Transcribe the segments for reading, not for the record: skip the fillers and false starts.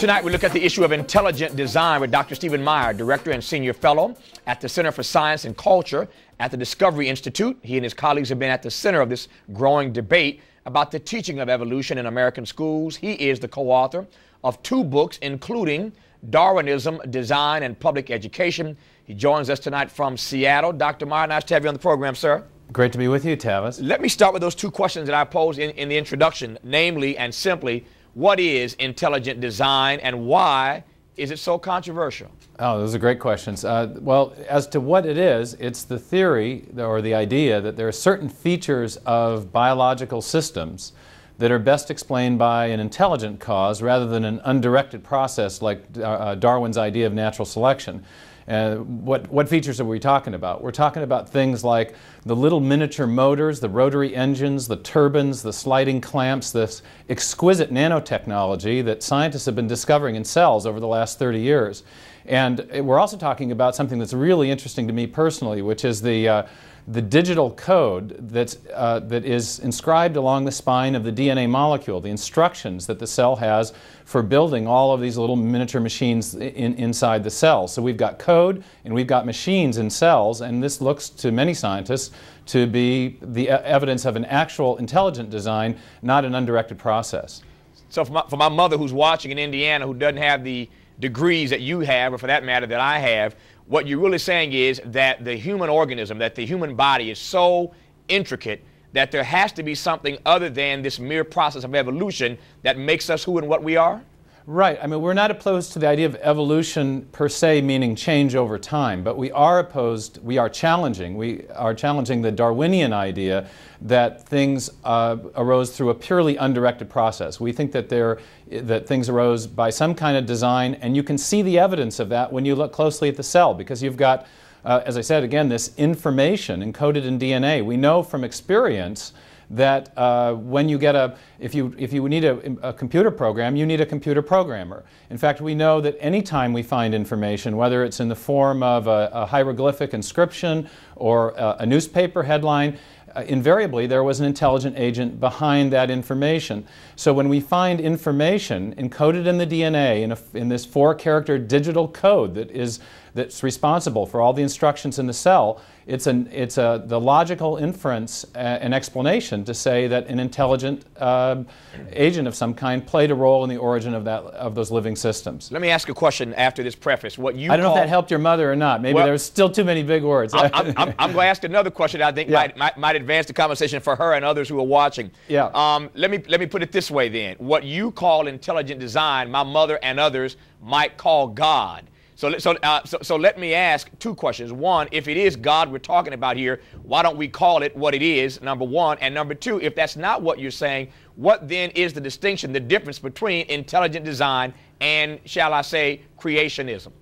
Tonight, we look at the issue of intelligent design with Dr. Stephen Meyer, Director and Senior Fellow at the Center for Science and Culture at the Discovery Institute. He and his colleagues have been at the center of this growing debate about the teaching of evolution in American schools. He is the co-author of 2 books, including Darwinism, Design, and Public Education. He joins us tonight from Seattle. Dr. Meyer, nice to have you on the program, sir. Great to be with you, Tavis. Let me start with those 2 questions that I posed in the introduction, namely and simply, what is intelligent design and why is it so controversial? Oh, those are great questions. Well, as to what it is, it's the theory or the idea that there are certain features of biological systems that are best explained by an intelligent cause rather than an undirected process like Darwin's idea of natural selection. What features are we talking about? We're talking about things like the little miniature motors, the rotary engines, the turbines, the sliding clamps, this exquisite nanotechnology that scientists have been discovering in cells over the last 30 years. And we're also talking about something that's really interesting to me personally, which is the digital code that is inscribed along the spine of the DNA molecule, the instructions that the cell has for building all of these little miniature machines inside the cell. So we've got code and we've got machines in cells, and this looks to many scientists to be the evidence of an actual intelligent design, not an undirected process. So for my mother who's watching in Indiana who doesn't have the degrees that you have, or for that matter that I have, what you're really saying is that the human organism, that the human body is so intricate that there has to be something other than this mere process of evolution that makes us who and what we are? Right. I mean, we're not opposed to the idea of evolution per se, meaning change over time, but we are challenging the Darwinian idea that things arose through a purely undirected process. We think that things arose by some kind of design, and you can see the evidence of that when you look closely at the cell, because you've got, as I said again, this information encoded in DNA. We know from experience that when you get if you need a computer program, you need a computer programmer. In fact, we know that any time we find information, whether it's in the form of a hieroglyphic inscription or a newspaper headline, invariably there was an intelligent agent behind that information. So when we find information encoded in the DNA in this 4-character digital code that's responsible for all the instructions in the cell, it's the logical inference and explanation to say that an intelligent agent of some kind played a role in the origin of those living systems. Let me ask a question after this preface. I don't know if that helped your mother or not. Maybe there's still too many big words. I'm going to ask another question that I think might advance the conversation for her and others who are watching. Yeah. Let me put it this way then. What you call intelligent design, my mother and others might call God. So let me ask 2 questions. One, if it is God we're talking about here, why don't we call it what it is, number 1? And number 2, if that's not what you're saying, what then is the distinction, the difference between intelligent design and, shall I say, creationism?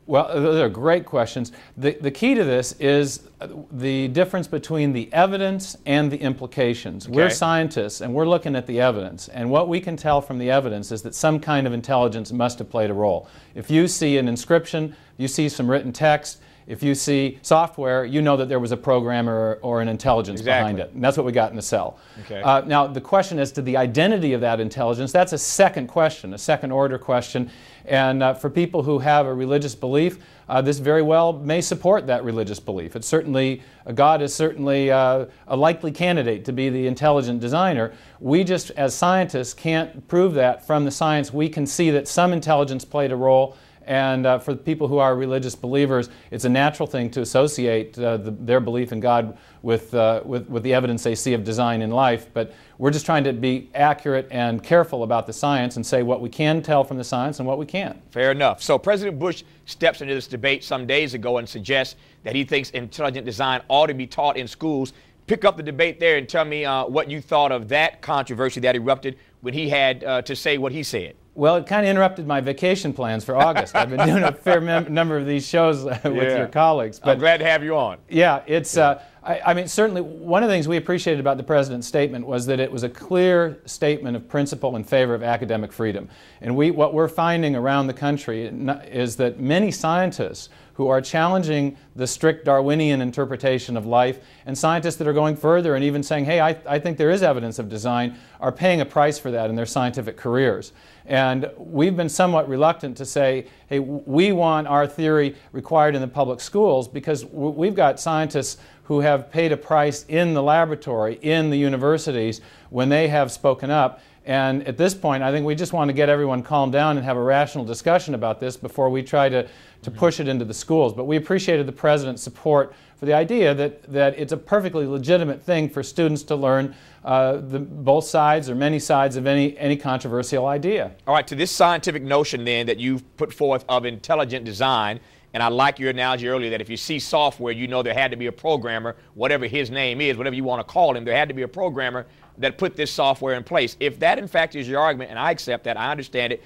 Well, those are great questions. The key to this is the difference between the evidence and the implications. Okay. We're scientists, and we're looking at the evidence. And what we can tell from the evidence is that some kind of intelligence must have played a role. If you see an inscription, you see some written text, if you see software, you know that there was a programmer or an intelligence behind it. And that's what we got in the cell. Okay. Now, the question as to the identity of that intelligence, that's a second question, a second-order question. And for people who have a religious belief, this very well may support that religious belief. It's certainly, God is certainly a likely candidate to be the intelligent designer. We just, as scientists, can't prove that from the science. We can see that some intelligence played a role. And for the people who are religious believers, it's a natural thing to associate their belief in God with the evidence they see of design in life. But we're just trying to be accurate and careful about the science and say what we can tell from the science and what we can't. Fair enough. So President Bush steps into this debate some days ago and suggests that he thinks intelligent design ought to be taught in schools. Pick up the debate there and tell me what you thought of that controversy that erupted when he had to say what he said. Well, it kind of interrupted my vacation plans for August. I've been doing a fair number of these shows with your colleagues. But I'm glad to have you on. Yeah, it's. I mean, certainly one of the things we appreciated about the President's statement was that it was a clear statement of principle in favor of academic freedom. And what we're finding around the country is that many scientists who are challenging the strict Darwinian interpretation of life, and scientists that are going further and even saying, hey, I think there is evidence of design, are paying a price for that in their scientific careers. And we've been somewhat reluctant to say, hey, we want our theory required in the public schools, because we've got scientists who have paid a price in the laboratory, in the universities, when they have spoken up. And at this point, I think we just want to get everyone calmed down and have a rational discussion about this before we try to push it into the schools. But we appreciated the President's support for the idea that it's a perfectly legitimate thing for students to learn both sides or many sides of any controversial idea. All right, to this scientific notion then that you've put forth of intelligent design, and I like your analogy earlier that if you see software, you know there had to be a programmer, whatever his name is, whatever you want to call him, there had to be a programmer that put this software in place. If that in fact is your argument, and I accept that, I understand it,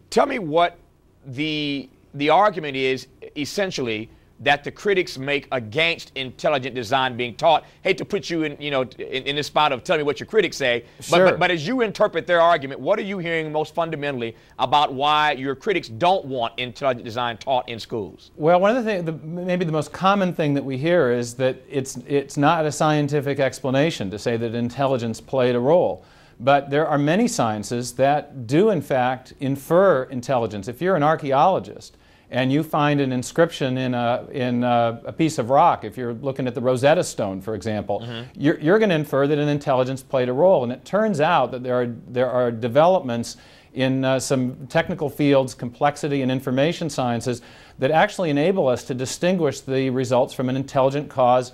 tell me what the argument is essentially that the critics make against intelligent design being taught. Hate to put you in, in this spot of tell me what your critics say, sure. but as you interpret their argument, what are you hearing most fundamentally about why your critics don't want intelligent design taught in schools? Well, one of the things, maybe the most common thing that we hear is that it's not a scientific explanation to say that intelligence played a role. But there are many sciences that do in fact infer intelligence. If you're an archaeologist, and you find an inscription in a piece of rock, if you're looking at the Rosetta Stone, for example, you're going to infer that an intelligence played a role. And it turns out that there are developments in some technical fields, complexity and information sciences, that actually enable us to distinguish the results from an intelligent cause,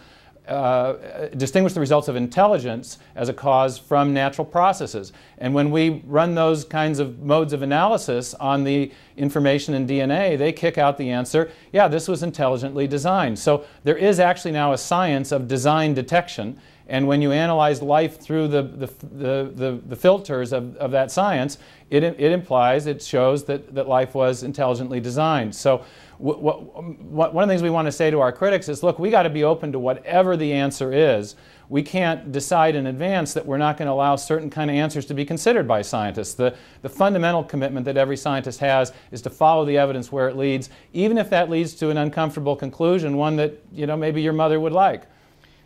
distinguish the results of intelligence as a cause from natural processes. And when we run those kinds of modes of analysis on the information in DNA, they kick out the answer, yeah, this was intelligently designed. So there is actually now a science of design detection. And when you analyze life through the filters of that science, it shows that life was intelligently designed. So one of the things we want to say to our critics is, look, we got to be open to whatever the answer is. We can't decide in advance that we're not going to allow certain kind of answers to be considered by scientists. The fundamental commitment that every scientist has is to follow the evidence where it leads, even if that leads to an uncomfortable conclusion, one that maybe your mother would like.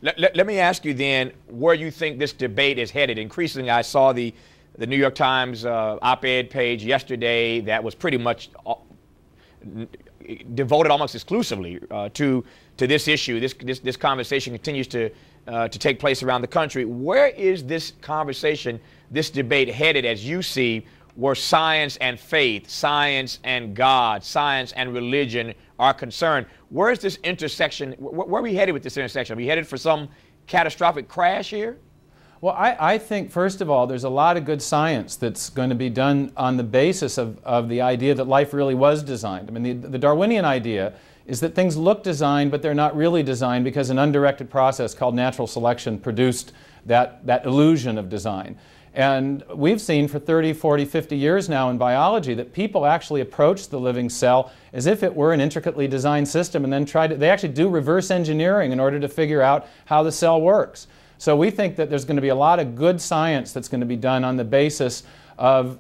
Let me ask you then where you think this debate is headed. Increasingly, I saw the New York Times op-ed page yesterday that was pretty much devoted almost exclusively to this issue. This conversation continues to take place around the country. Where is this conversation, this debate headed as you see, where science and faith, science and God, science and religion are concerned? Where is this intersection? Where are we headed with this intersection? Are we headed for some catastrophic crash here? Well, I think, first of all, there's a lot of good science that's going to be done on the basis of the idea that life really was designed. I mean, the Darwinian idea is that things look designed, but they're not really designed because an undirected process called natural selection produced that illusion of design. And we've seen for 30, 40, 50 years now in biology that people actually approach the living cell as if it were an intricately designed system and then they actually do reverse engineering in order to figure out how the cell works. So we think that there's going to be a lot of good science that's going to be done on the basis of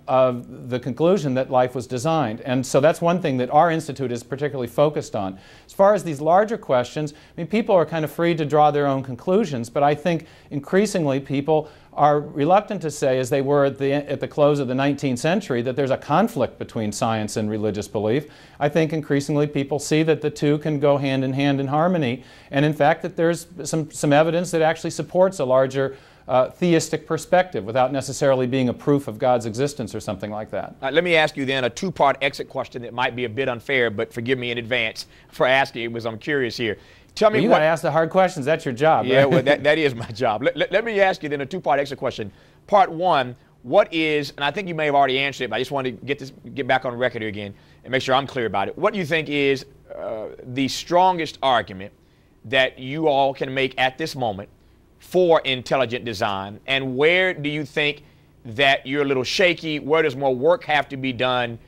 the conclusion that life was designed. And so that's one thing that our institute is particularly focused on. As far as these larger questions, I mean, people are kind of free to draw their own conclusions, but I think increasingly people are reluctant to say, as they were at the close of the 19th century, that there's a conflict between science and religious belief. I think increasingly people see that the two can go hand in harmony, and in fact that there's some evidence that actually supports a larger theistic perspective without necessarily being a proof of God's existence or something like that. Let me ask you then a two-part exit question that might be a bit unfair, but forgive me in advance for asking it because I'm curious here. Tell me, you got to ask the hard questions. That's your job. Yeah, right? well, that is my job. Let me ask you then a two-part exit question. Part one, what is, and I think you may have already answered it, but I just wanted to get back on record here again and make sure I'm clear about it. What do you think is the strongest argument that you all can make at this moment for intelligent design, and where do you think that you're a little shaky? Where does more work have to be done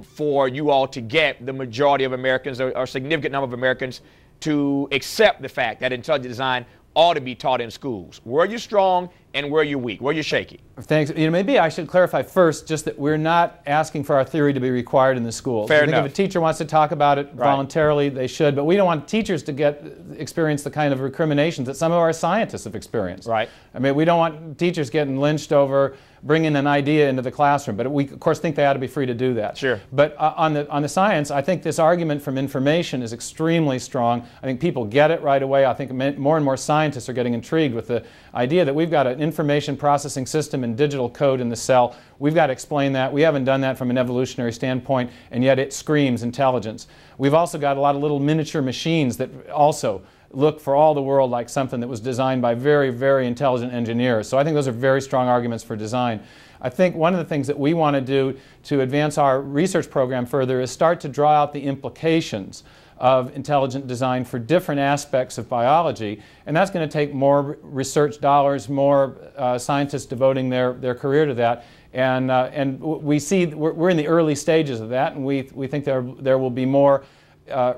for you all to get the majority of Americans or a significant number of Americans to accept the fact that intelligent design ought to be taught in schools? Where you're strong and where you're weak, where you're shaky. Thanks. Maybe I should clarify first just that we're not asking for our theory to be required in the schools. Fair I think enough. if a teacher wants to talk about it voluntarily, they should, but we don't want teachers to experience the kind of recriminations that some of our scientists have experienced. Right. I mean, we don't want teachers getting lynched over bringing an idea into the classroom, but we of course think they ought to be free to do that. Sure. But on the science, I think this argument from information is extremely strong. I think people get it right away. I think more and more scientists are getting intrigued with the idea that we've got an information processing system and digital code in the cell. We've got to explain that. We haven't done that from an evolutionary standpoint, and yet it screams intelligence. We've also got a lot of little miniature machines that also look for all the world like something that was designed by very, very intelligent engineers. So I think those are very strong arguments for design. I think one of the things that we want to do to advance our research program further is start to draw out the implications of intelligent design for different aspects of biology, and that's going to take more research dollars, more scientists devoting their career to that. And we see we're in the early stages of that, and we think there will be more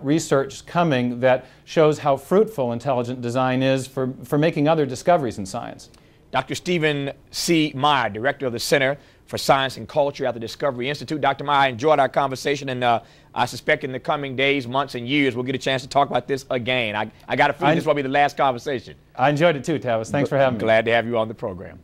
research coming that shows how fruitful intelligent design is for making other discoveries in science. Dr. Stephen C. Meyer, Director of the Center for Science and Culture at the Discovery Institute. Dr. Meyer, I enjoyed our conversation, and I suspect in the coming days, months, and years, we'll get a chance to talk about this again. I got a feeling this will be the last conversation. I enjoyed it too, Tavis. Thanks for having me. Glad to have you on the program.